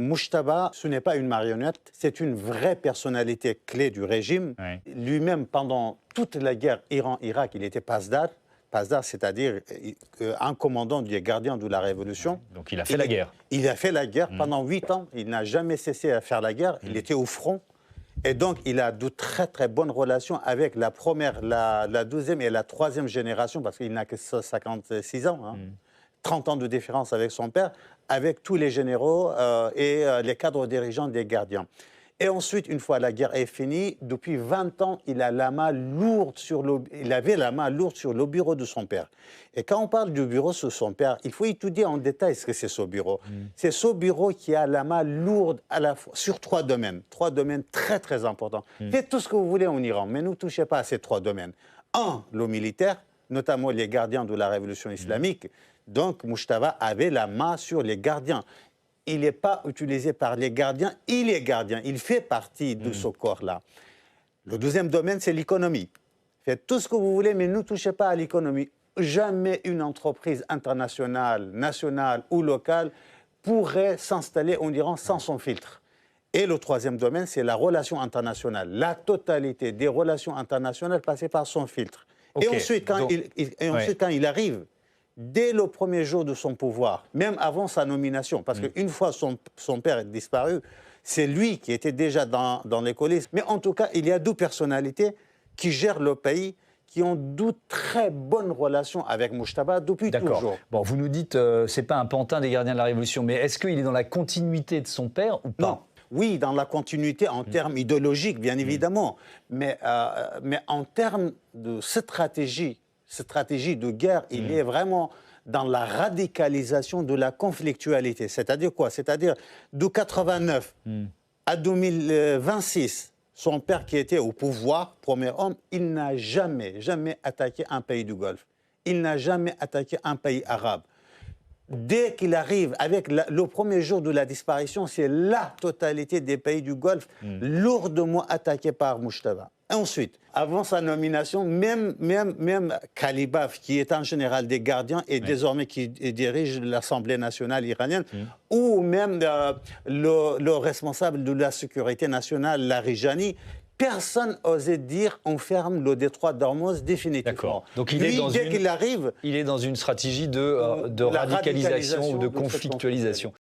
Mujtaba, ce n'est pas une marionnette, c'est une vraie personnalité clé du régime. Ouais. Lui-même, pendant toute la guerre Iran-Irak, il était pasdar. Pasdar, c'est-à-dire un commandant des gardiens de la Révolution. Donc il a fait la guerre. Il a fait la guerre pendant 8 ans. Il n'a jamais cessé à faire la guerre. Il était au front. Et donc, il a de très, très bonnes relations avec la première, la deuxième et la troisième génération, parce qu'il n'a que 56 ans, 30 ans de différence avec son père, avec tous les généraux et les cadres dirigeants des gardiens. Et ensuite, une fois la guerre est finie, depuis 20 ans, il avait la main lourde sur le bureau de son père. Et quand on parle du bureau de son père, il faut étudier en détail ce que c'est ce bureau. C'est ce bureau qui a la main lourde à la fois sur 3 domaines très très importants. Faites tout ce que vous voulez en Iran, mais ne touchez pas à ces 3 domaines. Un, le militaire, notamment les gardiens de la révolution islamique. Donc, Mujtaba avait la main sur les gardiens. Il n'est pas utilisé par les gardiens, il est gardien, il fait partie de ce corps-là. Le deuxième domaine, c'est l'économie. Faites tout ce que vous voulez, mais ne touchez pas à l'économie. Jamais une entreprise internationale, nationale ou locale pourrait s'installer en Iran sans son filtre. Et le troisième domaine, c'est la relation internationale. La totalité des relations internationales passaient par son filtre. Okay. Et ensuite, quand il arrive, dès le premier jour de son pouvoir, même avant sa nomination, parce qu'une fois son père est disparu, c'est lui qui était déjà dans les coulisses. Mais en tout cas, il y a 2 personnalités qui gèrent le pays, qui ont 2 très bonnes relations avec Mujtaba depuis toujours. Bon, vous nous dites, c'est pas un pantin des gardiens de la Révolution, mais est-ce qu'il est dans la continuité de son père ou pas? Non. Oui, dans la continuité en termes idéologiques, bien évidemment, mais en termes de stratégie de guerre, il est vraiment dans la radicalisation de la conflictualité. C'est-à-dire quoi? C'est-à-dire de 89 à 2026, son père qui était au pouvoir, premier homme, il n'a jamais attaqué un pays du Golfe. Il n'a jamais attaqué un pays arabe. Dès qu'il arrive, avec le premier jour de la disparition, c'est la totalité des pays du Golfe lourdement attaqués par Mujtaba. Ensuite, avant sa nomination, même Kalibaf, qui est un général des gardiens et désormais qui dirige l'Assemblée nationale iranienne, ou même le responsable de la sécurité nationale, Larijani, personne n'osait dire on ferme le détroit d'Ormuz définitivement. Donc il est dans une stratégie de radicalisation ou de conflictualisation.